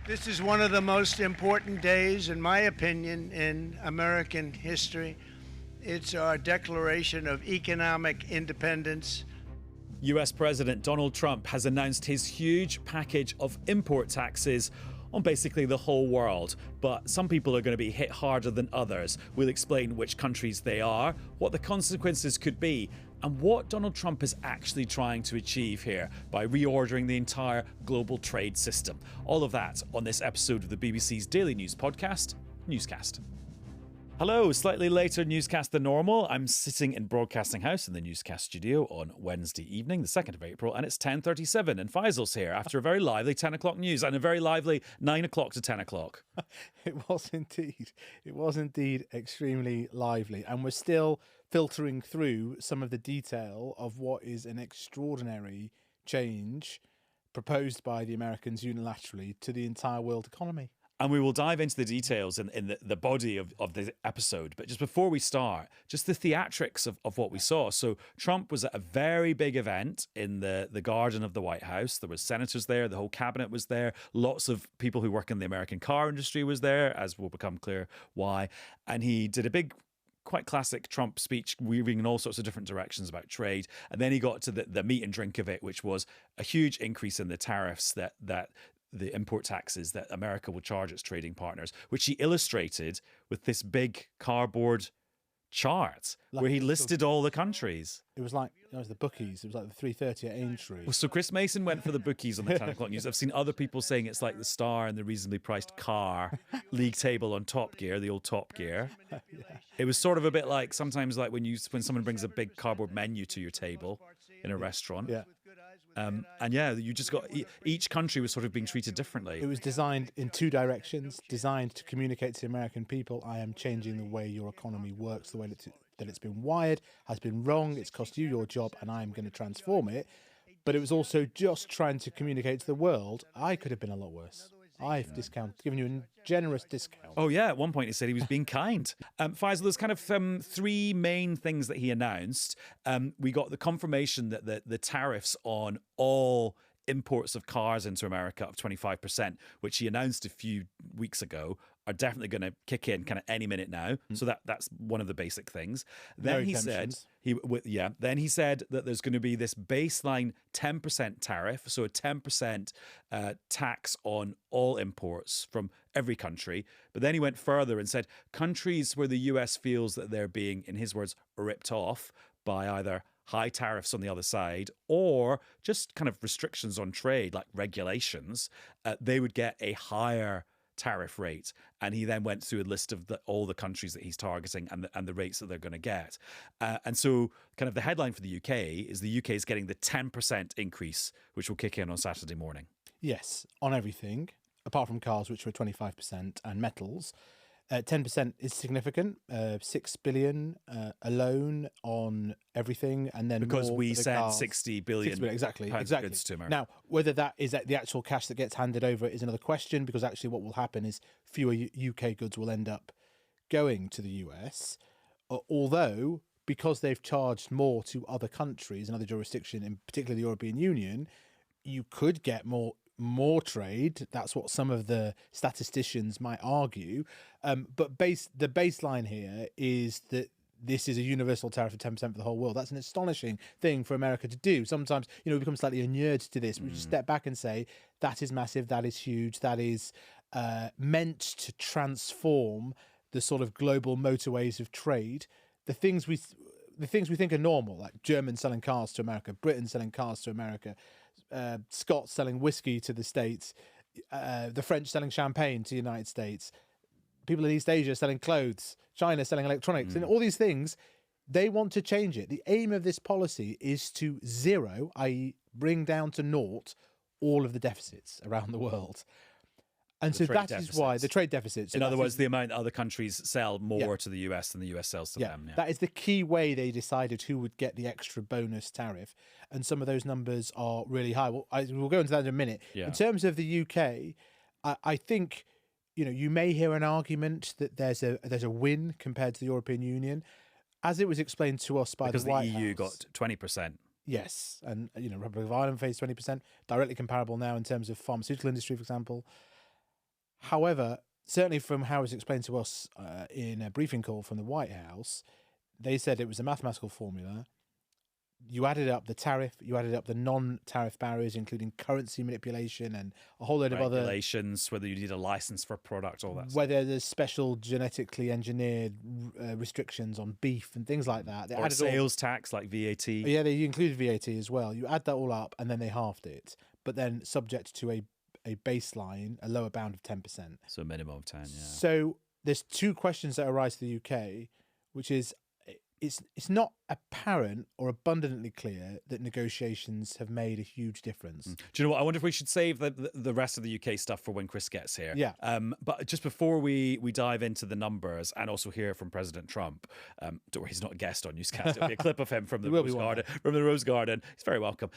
This is one of the most important days, in my opinion, in American history. It's our declaration of economic independence. US President Donald Trump has announced his huge package of import taxes on basically the whole world, but some people are going to be hit harder than others. We'll explain which countries they are, what the consequences could be, and what Donald Trump is actually trying to achieve here by reordering the entire global trade system. All of that on this episode of the BBC's daily news podcast, Newscast. Hello, slightly later newscast than normal. I'm sitting in Broadcasting House in the Newscast studio on Wednesday evening, the 2nd of April, and it's 10:37, and Faisal's here after a very lively 10 o'clock news and a very lively 9 o'clock to 10 o'clock. It was indeed. It was indeed extremely lively, and we're still filtering through some of the detail of what is an extraordinary change proposed by the Americans unilaterally to the entire world economy. And we will dive into the details in the body of the episode. But just before we start, just the theatrics of what we saw. So Trump was at a very big event in the garden of the White House. There were senators there. The whole cabinet was there. Lots of people who work in the American car industry was there, as will become clear why. And he did a big, quite classic Trump speech, weaving in all sorts of different directions about trade. And then he got to the meat and drink of it, which was a huge increase in the tariffs that the import taxes that America will charge its trading partners, which he illustrated with this big cardboard chart where he listed all the countries. It was like the bookies. It was like the 3:30 at Aintree. Well, so Chris Mason went for the bookies on the 10 o'clock news. I've seen other people saying it's like the Star and the reasonably priced car league table on Top Gear, the old Top Gear. Yeah. It was sort of a bit like sometimes like when someone brings a big cardboard menu to your table in a restaurant. Yeah. And yeah, you just got each country was sort of being treated differently. It was designed in two directions, designed to communicate to the American people, I am changing the way your economy works, the way that it's been wired, has been wrong, it's cost you your job, and I am going to transform it. But it was also just trying to communicate to the world, I could have been a lot worse. I've given you a generous discount. Oh, yeah. At one point, he said he was being kind. Faisal, there's kind of three main things that he announced. We got the confirmation that the tariffs on all imports of cars into America of 25%, which he announced a few weeks ago, are definitely going to kick in kind of any minute now. So that's one of the basic things. Then he said that there's going to be this baseline 10% tariff, so a 10% tax on all imports from every country. But then he went further and said countries where the US feels that they're being, in his words, ripped off by either high tariffs on the other side or just kind of restrictions on trade, like regulations, they would get a higher tariff rate. And he then went through a list of all the countries that he's targeting and the rates that they're going to get. And so kind of the headline for the UK is the UK is getting the 10% increase, which will kick in on Saturday morning. Yes, on everything, apart from cars, which were 25%, and metals. 10% is significant, 6 billion alone on everything, and then because more we for the sent cars. 60 billion exactly goods to America. Now, whether that is the actual cash that gets handed over is another question, because actually what will happen is fewer UK goods will end up going to the US, although because they've charged more to other countries and other jurisdictions, in particular the European Union, you could get more trade. That's what some of the statisticians might argue. But the baseline here is that this is a universal tariff of 10% for the whole world. That's an astonishing thing for America to do. Sometimes, we become slightly inured to this. We just step back and say, that is massive, that is huge, that is meant to transform the sort of global motorways of trade. The things we think are normal, like Germans selling cars to America, Britain selling cars to America, Scots selling whiskey to the States, the French selling champagne to the United States, people in East Asia selling clothes, China selling electronics, and all these things, they want to change it. The aim of this policy is to zero, i.e. bring down to naught, all of the deficits around the world. And so that is why the trade deficits. In other words, the amount other countries sell more to the US than the US sells to them. Yeah. That is the key way they decided who would get the extra bonus tariff. And some of those numbers are really high. Well, we'll go into that in a minute. Yeah. In terms of the UK, I think, you may hear an argument that there's a win compared to the European Union. As it was explained to us by the White House. Because the EU got 20%. Yes. And, Republic of Ireland faced 20%. Directly comparable now in terms of pharmaceutical industry, for example. However, certainly from how it was explained to us in a briefing call from the White House, they said it was a mathematical formula. You added up the tariff, you added up the non-tariff barriers, including currency manipulation and a whole load of other regulations, whether you need a license for a product, all that. Whether there's special genetically engineered restrictions on beef and things like that. They or sales tax like VAT. Yeah, they included VAT as well. You add that all up and then they halved it, but then subject to a baseline, a lower bound of 10%. So a minimum of 10, yeah. So there's two questions that arise to the UK, which is, it's not apparent or abundantly clear that negotiations have made a huge difference. Do you know what? I wonder if we should save the rest of the UK stuff for when Chris gets here. Yeah. But just before we dive into the numbers and also hear from President Trump, don't worry, he's not a guest on Newscast. It'll be a clip of him from the Rose Garden. From the Rose Garden. He's very welcome.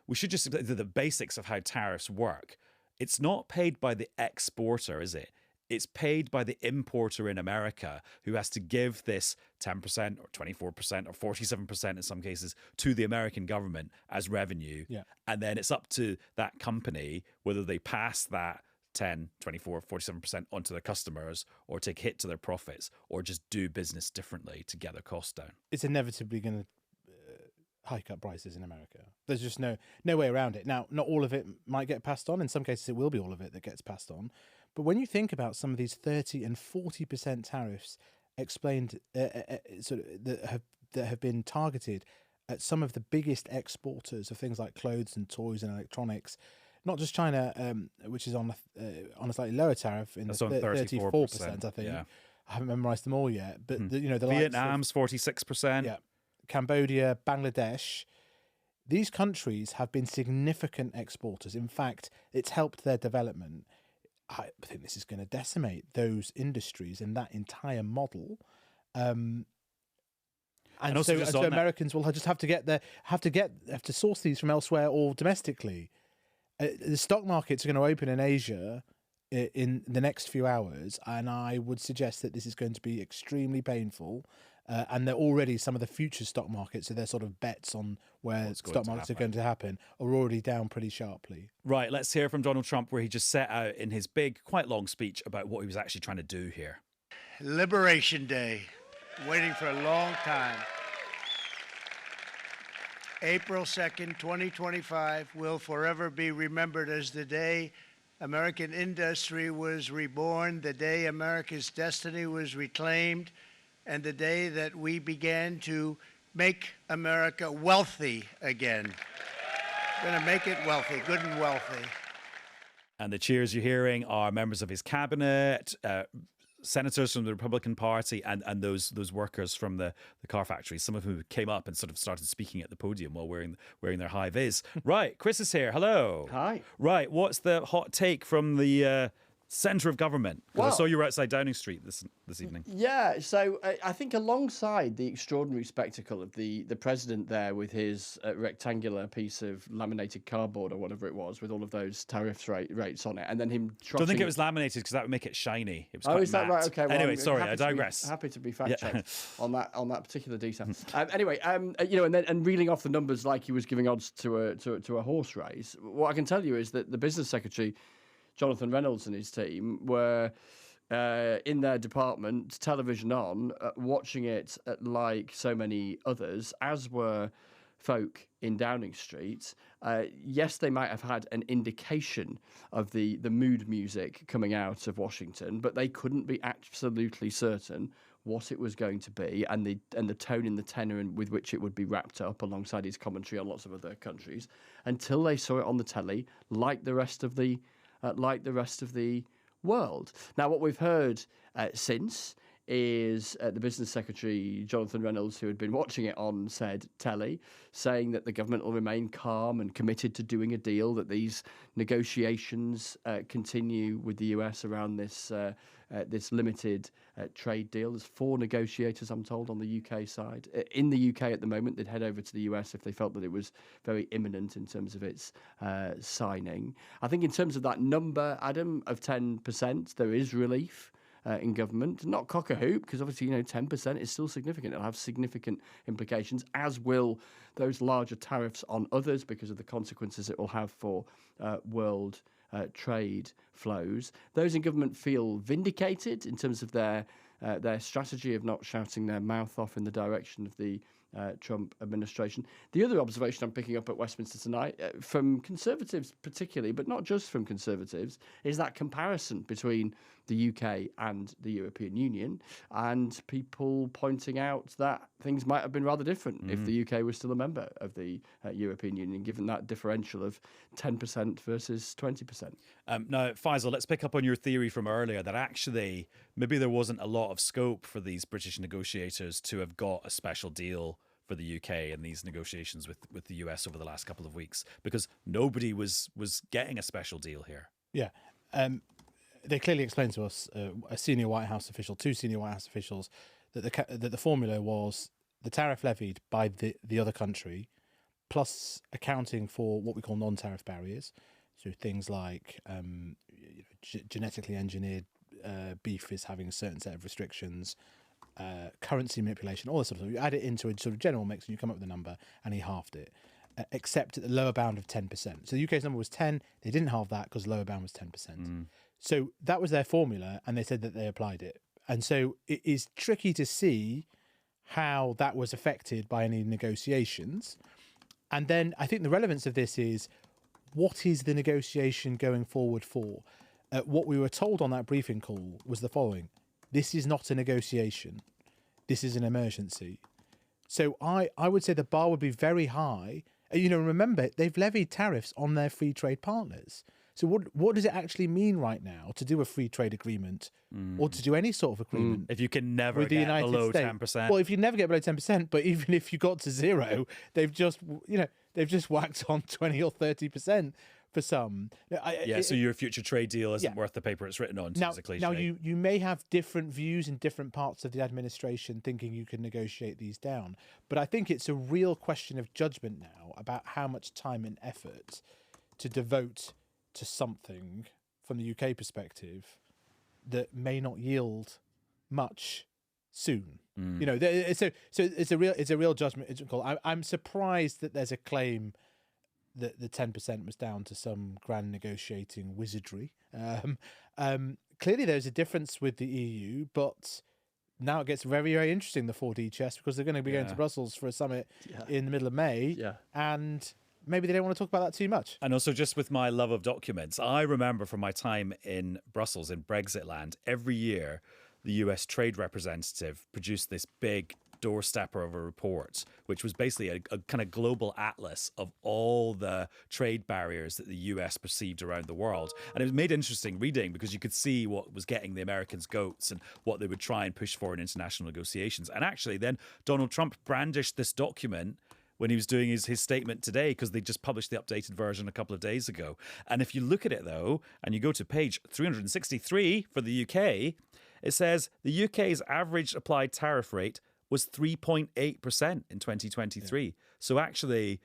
We should just the basics of how tariffs work. It's not paid by the exporter, is it? It's paid by the importer in America who has to give this 10% or 24% or 47% in some cases to the American government as revenue. Yeah. And then it's up to that company whether they pass that 10, 24, 47% onto their customers or take a hit to their profits or just do business differently to get their costs down. It's inevitably going to hike up prices in America. There's just no way around it. Now, not all of it might get passed on. In some cases, it will be all of it that gets passed on. But when you think about some of these 30 and 40% tariffs explained sort of that have been targeted at some of the biggest exporters of things like clothes and toys and electronics, not just China, which is on a slightly lower tariff in That's the on 34%, I think. Yeah. I haven't memorized them all yet, but the Vietnam's 46%. Yeah, Cambodia, Bangladesh. These countries have been significant exporters. In fact, it's helped their development. I think this is going to decimate those industries and that entire model. And so Americans will just have to source these from elsewhere or domestically. The stock markets are going to open in Asia in the next few hours, and I would suggest that this is going to be extremely painful. And they're already some of the future stock markets, so they're sort of bets on where stock markets are going to happen, are already down pretty sharply. Right, let's hear from Donald Trump, where he just set out in his big, quite long speech about what he was actually trying to do here. Liberation Day, waiting for a long time. April 2nd, 2025 will forever be remembered as the day American industry was reborn, the day America's destiny was reclaimed, and the day that we began to make America wealthy again. We're going to make it wealthy, good and wealthy. And the cheers you're hearing are members of his cabinet, senators from the Republican Party, and those workers from the car factories, some of whom came up and sort of started speaking at the podium while wearing their high vis. Right, Chris is here. Hello. Hi. Right, what's the hot take from the centre of government? Well, I saw you were outside Downing Street this evening. Yeah, so I think alongside the extraordinary spectacle of the president there with his rectangular piece of laminated cardboard or whatever it was with all of those tariffs rates on it, and then him trotting... Don't think it was laminated because that would make it shiny. It was is that matte. right? Okay. Well, anyway, sorry, I digress. Happy to be fact-checked on that particular detail. Anyway, and reeling off the numbers like he was giving odds to a horse race. What I can tell you is that the business secretary, Jonathan Reynolds, and his team were in their department, television on, watching it like so many others, as were folk in Downing Street. Yes, they might have had an indication of the mood music coming out of Washington, but they couldn't be absolutely certain what it was going to be and the tone and the tenor with which it would be wrapped up alongside his commentary on lots of other countries until they saw it on the telly, like the rest of the world. Now, what we've heard since is the business secretary, Jonathan Reynolds, who had been watching it on said telly, saying that the government will remain calm and committed to doing a deal, that these negotiations continue with the US around this limited trade deal. There's 4 negotiators, I'm told, on the UK side. In the UK at the moment, they'd head over to the US if they felt that it was very imminent in terms of its signing. I think in terms of that number, Adam, of 10%, there is relief in government. Not cock a hoop, because obviously, 10% is still significant. It'll have significant implications, as will those larger tariffs on others because of the consequences it will have for world trade flows. Those in government feel vindicated in terms of their strategy of not shouting their mouth off in the direction of the Trump administration. The other observation I'm picking up at Westminster tonight, from Conservatives particularly, but not just from Conservatives, is that comparison between the UK and the European Union, and people pointing out that things might have been rather different if the UK was still a member of the European Union, given that differential of 10% versus 20%. Now, Faisal, let's pick up on your theory from earlier that actually maybe there wasn't a lot of scope for these British negotiators to have got a special deal for the UK in these negotiations with the US over the last couple of weeks, because nobody was getting a special deal here. Yeah. They clearly explained to us, a senior White House official, two senior White House officials, that the formula was the tariff levied by the other country, plus accounting for what we call non-tariff barriers. So things like genetically engineered beef is having a certain set of restrictions, currency manipulation, all this sort of stuff. You add it into a sort of general mix and you come up with a number, and he halved it, except at the lower bound of 10%. So the UK's number was 10. They didn't halve that because the lower bound was 10%. So that was their formula, and they said that they applied it. And so it is tricky to see how that was affected by any negotiations. And then I think the relevance of this is, what is the negotiation going forward for? What we were told on that briefing call was the following: this is not a negotiation. This is an emergency. So I would say the bar would be very high. Remember, they've levied tariffs on their free trade partners. So what does it actually mean right now to do a free trade agreement or to do any sort of agreement? If you can never with the get United below States? 10%. Well, if you never get below 10%, but even if you got to zero, they've just whacked on 20 or 30% for some. So your future trade deal isn't worth the paper it's written on, basically. Now you may have different views in different parts of the administration thinking you can negotiate these down, but I think it's a real question of judgment now about how much time and effort to devote to something from the UK perspective that may not yield much soon. So it's a real judgment call. I'm surprised that there's a claim that the 10% was down to some grand negotiating wizardry. Clearly there's a difference with the EU, but now it gets very, very interesting, the 4D chess, because they're going to be going to Brussels for a summit in the middle of May. And maybe they don't want to talk about that too much. And also, just with my love of documents, I remember from my time in Brussels, in Brexit land, every year the US trade representative produced this big doorstepper of a report, which was basically a kind of global atlas of all the trade barriers that the US perceived around the world. And it was made interesting reading because you could see what was getting the Americans goats and what they would try and push for in international negotiations. And actually, then Donald Trump brandished this document when he was doing his statement today, because they just published the updated version a couple of days ago. And if you look at it, though, and you go to page 363 for the UK, it says the UK's average applied tariff rate was 3.8% in 2023. Yeah. So actually,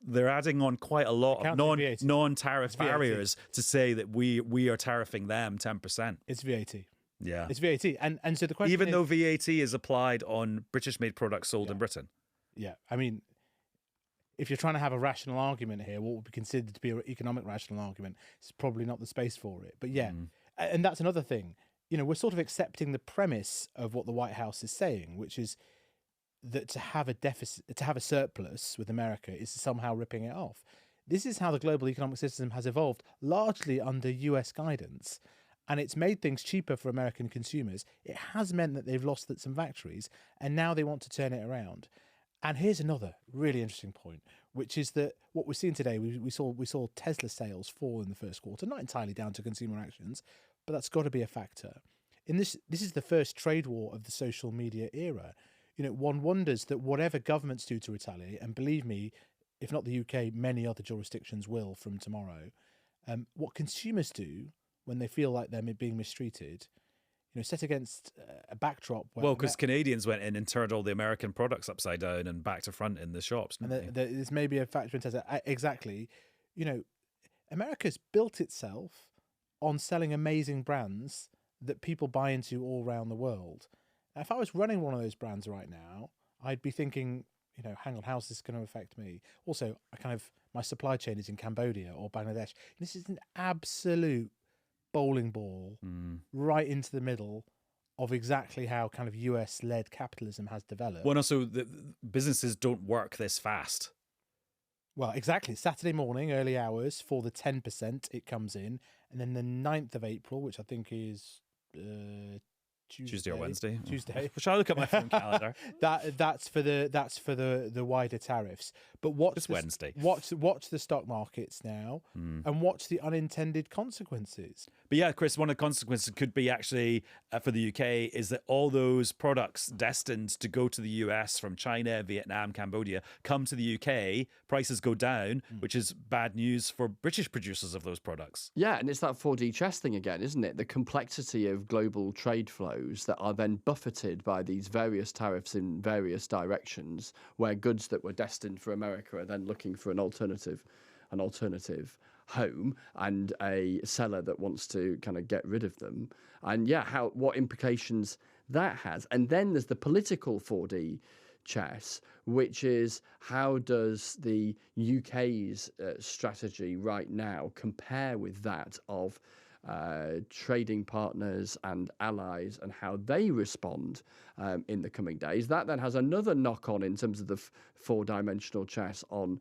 they're adding on quite a lot of non-tariff barriers to say that we are tariffing them 10%. It's VAT. Yeah. It's VAT. And so the question Even though VAT is applied on British-made products sold in Britain. Yeah, I mean, if you're trying to have a rational argument here, what would be considered to be an economic rational argument, it's probably not the space for it. But and that's another thing. We're sort of accepting the premise of what the White House is saying, which is that to have a deficit, to have a surplus with America is somehow ripping it off. This is how the global economic system has evolved, largely under US guidance. And it's made things cheaper for American consumers. It has meant that they've lost some factories, and now they want to turn it around. And here's another really interesting point, which is that what we're seeing today, we saw Tesla sales fall in the first quarter, not entirely down to consumer actions, but that's got to be a factor. This is the first trade war of the social media era. One wonders that whatever governments do to retaliate, and believe me, if not the UK, many other jurisdictions will from tomorrow, what consumers do when they feel like they're being mistreated, set against a backdrop. Well, because Canadians went in and turned all the American products upside down and back to front in the shops. And there's maybe a factor in Tesla. Exactly. America's built itself on selling amazing brands that people buy into all around the world. Now, if I was running one of those brands right now, I'd be thinking, hang on, how's this going to affect me? Also, my supply chain is in Cambodia or Bangladesh. This is an absolute bowling ball right into the middle of exactly how kind of US-led capitalism has developed. Well, also, the businesses don't work this fast. Well, exactly. Saturday morning, early hours, for the 10% it comes in. And then the 9th of April, which I think is Tuesday or Wednesday. Tuesday. Shall I look at my phone calendar? That's for the wider tariffs. But watch Wednesday. Watch the stock markets now, and watch the unintended consequences. But yeah, Chris, one of the consequences could be actually for the UK is that all those products destined to go to the US from China, Vietnam, Cambodia come to the UK, prices go down, which is bad news for British producers of those products. Yeah, and it's that 4D chess thing again, isn't it? The complexity of global trade flows that are then buffeted by these various tariffs in various directions, where goods that were destined for America are then looking for an alternative home, and a seller that wants to kind of get rid of them. And yeah, what implications that has. And then there's the political 4D chess, which is how does the UK's strategy right now compare with that of trading partners and allies, and how they respond in the coming days. That then has another knock-on in terms of the four-dimensional chess on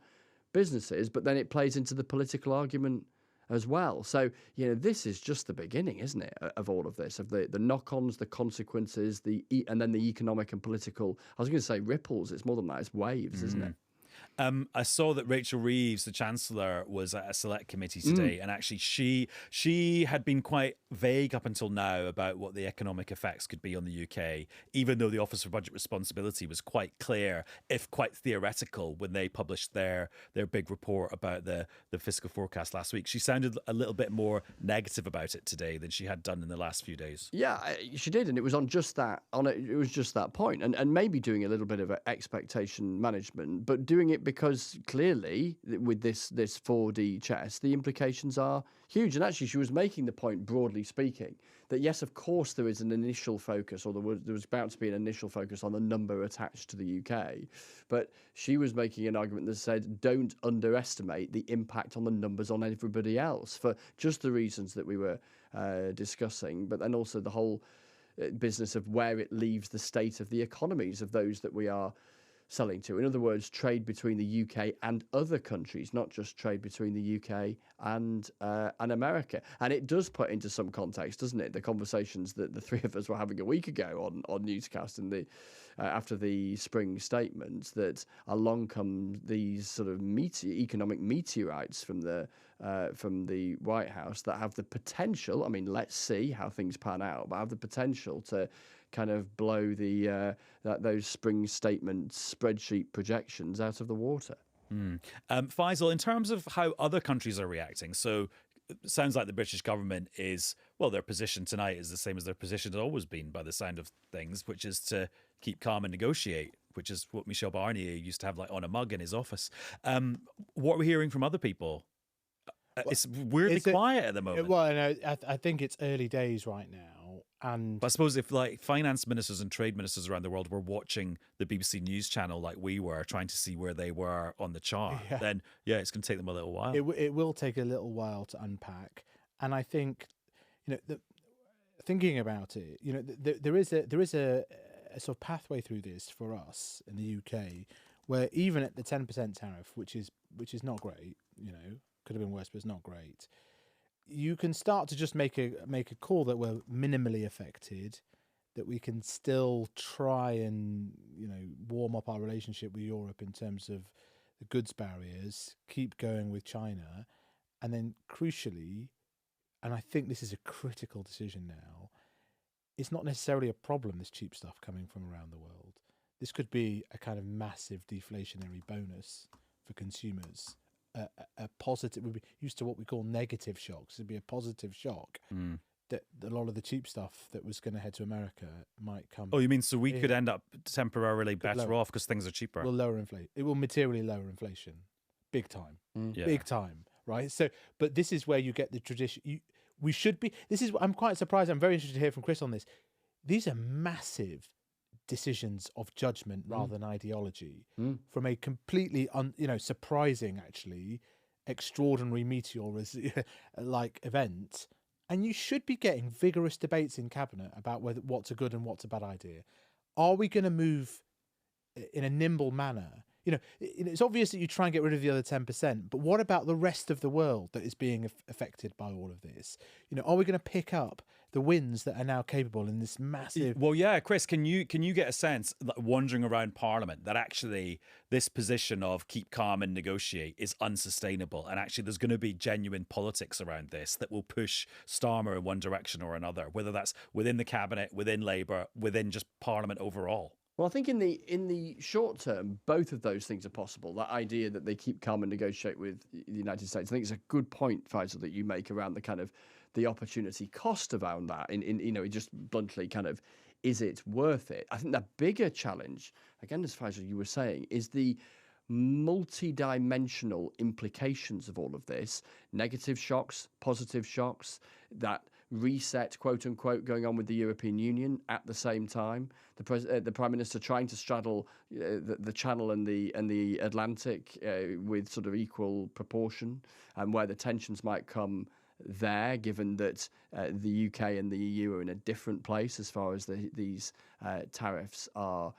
businesses, but then it plays into the political argument as well. So, this is just the beginning, isn't it, of all of this, of the knock-ons, the consequences, and then the economic and political, I was going to say ripples, it's more than that, it's waves, isn't it? I saw that Rachel Reeves, the Chancellor, was at a select committee today, and actually she had been quite vague up until now about what the economic effects could be on the UK, even though the Office for Budget Responsibility was quite clear, if quite theoretical, when they published their big report about the fiscal forecast last week. She sounded a little bit more negative about it today than she had done in the last few days. Yeah, she did, and it was on just that. It was just that point, and maybe doing a little bit of expectation management, but doing it because clearly with this 4D chess, the implications are huge. And actually, she was making the point, broadly speaking, that yes, of course, there is an initial focus, or there was about to be an initial focus on the number attached to the UK. But she was making an argument that said, don't underestimate the impact on the numbers on everybody else, for just the reasons that we were discussing, but then also the whole business of where it leaves the state of the economies of those that we are selling to. In other words, trade between the UK and other countries, not just trade between the UK and America. And it does put into some context, doesn't it, the conversations that the three of us were having a week ago on Newscast in the after the spring statements, that along come these sort of economic meteorites from the White House that have the potential, I mean, let's see how things pan out, but have the potential to kind of blow those spring statement spreadsheet projections out of the water. Faisal, in terms of how other countries are reacting, so it sounds like the British government their position tonight is the same as their position has always been by the sound of things, which is to keep calm and negotiate, which is what Michel Barnier used to have like on a mug in his office. What are we hearing from other people? It's weirdly quiet at the moment. Well, I think it's early days right now. And but I suppose if like finance ministers and trade ministers around the world were watching the BBC News channel like we were, trying to see where they were on the chart, then it's going to take them a little while. It will take a little while to unpack. And I think, thinking about it, there is a sort of pathway through this for us in the UK, where even at the 10% tariff, which is not great, could have been worse, but it's not great. You can start to just make a call that we're minimally affected, that we can still try and warm up our relationship with Europe in terms of the goods barriers, keep going with China, and then crucially, and I think this is a critical decision now, it's not necessarily a problem, this cheap stuff coming from around the world. This could be a kind of massive deflationary bonus for consumers. A positive, would be used to what we call negative shocks. It'd be a positive shock that a lot of the cheap stuff that was going to head to America might come. Oh, you mean so we could end up temporarily better off because things are cheaper? Will lower inflation. It will materially lower inflation, big time, big time, right? So, but this is where you get the tradition. We should be. This is. I'm quite surprised. I'm very interested to hear from Chris on this. These are massive decisions of judgment rather than ideology from a completely surprising, actually extraordinary meteor like event. And you should be getting vigorous debates in cabinet about what's a good and what's a bad idea. Are we going to move in a nimble manner? It's obvious that you try and get rid of the other 10%, but what about the rest of the world that is being affected by all of this? Are we going to pick up the wins that are now capable in this massive... Well, yeah, Chris, can you get a sense, wandering around Parliament, that actually this position of keep calm and negotiate is unsustainable, and actually there's going to be genuine politics around this that will push Starmer in one direction or another, whether that's within the cabinet, within Labour, within just Parliament overall? Well, I think in the short term, both of those things are possible. That idea that they keep calm and negotiate with the United States, I think it's a good point, Faisal, that you make around the kind of the opportunity cost around that. It just bluntly kind of, is it worth it? I think the bigger challenge, again, as Faisal, you were saying, is the multi-dimensional implications of all of this. Negative shocks, positive shocks, that reset, quote unquote, going on with the European Union at the same time. The Prime Minister trying to straddle the Channel and the Atlantic with sort of equal proportion, and where the tensions might come there, given that the UK and the EU are in a different place as far as these tariffs are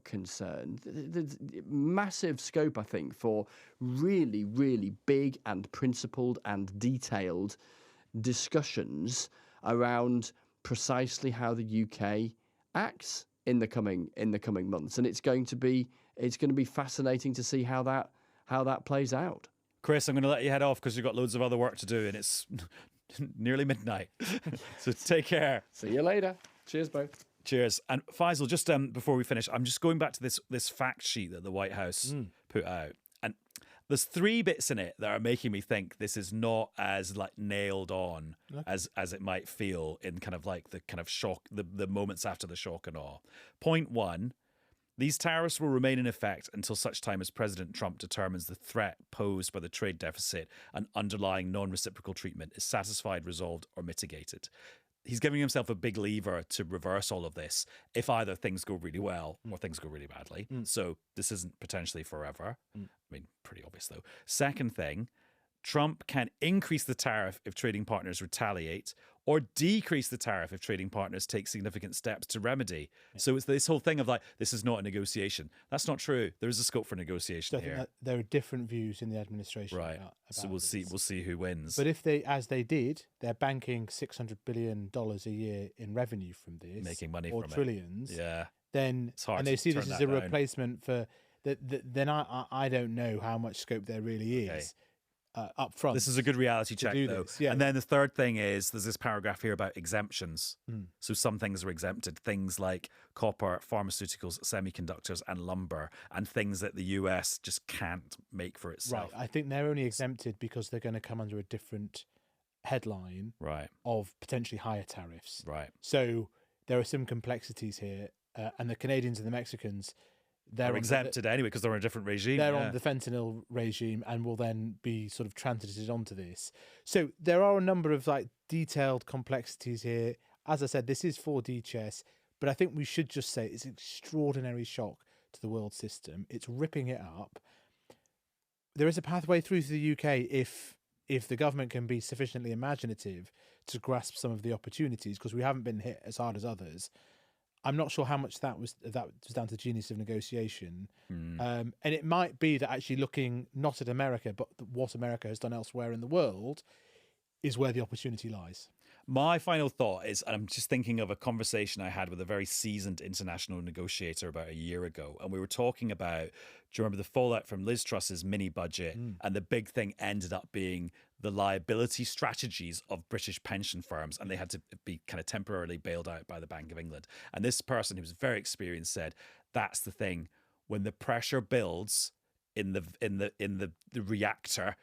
concerned. There's massive scope, I think, for really, really big and principled and detailed discussions around precisely how the UK acts in the coming months, and it's going to be fascinating to see how that plays out. Chris, I'm going to let you head off because you've got loads of other work to do, and it's nearly midnight. So take care. See you later. Cheers, both. Cheers. And Faisal, just before we finish, I'm just going back to this fact sheet that the White House put out. And there's 3 bits in it that are making me think this is not as like nailed on as it might feel in kind of like the kind of shock, the moments after the shock and awe. Point 1, these tariffs will remain in effect until such time as President Trump determines the threat posed by the trade deficit and underlying non-reciprocal treatment is satisfied, resolved, or mitigated. He's giving himself a big lever to reverse all of this if either things go really well or things go really badly. So this isn't potentially forever. I mean, pretty obvious though. Second thing, Trump can increase the tariff if trading partners retaliate or decrease the tariff if trading partners take significant steps to remedy. So it's this whole thing of like, this is not a negotiation. That's not true. There is a scope for negotiation here. There are different views in the administration. Right. About So we'll see who wins. But if as they did, they're banking $600 billion a year in revenue from this, making money or from trillions, it. Yeah. then It's hard and to they see turn this as that a down. replacement for then I don't know how much scope there really is. Up front. This is a good reality check, do though. this, yeah. And then the third thing is there's this paragraph here about exemptions. So some things are exempted, things like copper, pharmaceuticals, semiconductors, and lumber, and things that the US just can't make for itself. Right. I think they're only exempted because they're going to come under a different headline of potentially higher tariffs. Right. So there are some complexities here, and the Canadians and the Mexicans, they're exempted anyway because they're on a different regime. They're on the fentanyl regime and will then be sort of transited onto this. So there are a number of like detailed complexities here. As I said, this is 4D chess, but I think we should just say it's an extraordinary shock to the world system. It's ripping it up. There is a pathway through to the UK if the government can be sufficiently imaginative to grasp some of the opportunities, because we haven't been hit as hard as others. I'm not sure how much that was down to genius of negotiation. And it might be that actually looking not at America, but what America has done elsewhere in the world is where the opportunity lies. My final thought is, and I'm just thinking of a conversation I had with a very seasoned international negotiator about a year ago. And we were talking about, do you remember the fallout from Liz Truss's mini budget? And the big thing ended up being the liability strategies of British pension firms. And they had to be kind of temporarily bailed out by the Bank of England. And this person who was very experienced said, that's the thing. When the pressure builds in the reactor,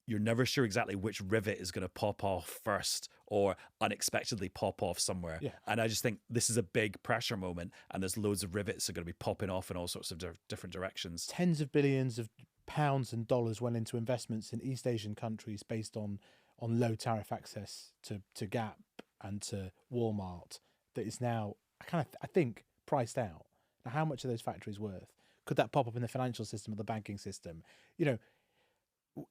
you're never sure exactly which rivet is going to pop off first or unexpectedly pop off somewhere. Yeah. And I just think this is a big pressure moment, and there's loads of rivets that are going to be popping off in all sorts of different directions. Tens of billions of pounds and dollars went into investments in East Asian countries based on low tariff access to Gap and to Walmart that is now, I think, priced out. Now, how much are those factories worth? Could that pop up in the financial system or the banking system?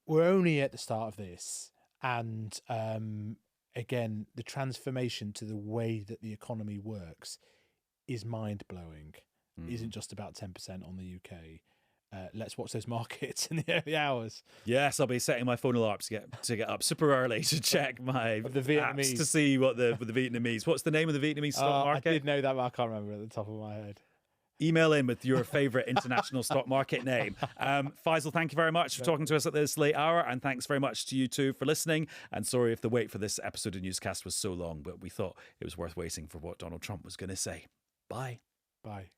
We're only at the start of this. And again, the transformation to the way that the economy works is mind-blowing. It isn't just about 10% on the UK. Let's watch those markets in the early hours. Yes, I'll be setting my phone alarms to get up super early to check my The Vietnamese. apps to see what the Vietnamese. What's the name of the Vietnamese stock market? I did know that, but I can't remember at the top of my head. Email in with your favourite international stock market name. Faisal, thank you very much for talking to us at this late hour, and thanks very much to you too for listening. And sorry if the wait for this episode of Newscast was so long, but we thought it was worth waiting for what Donald Trump was going to say. Bye. Bye.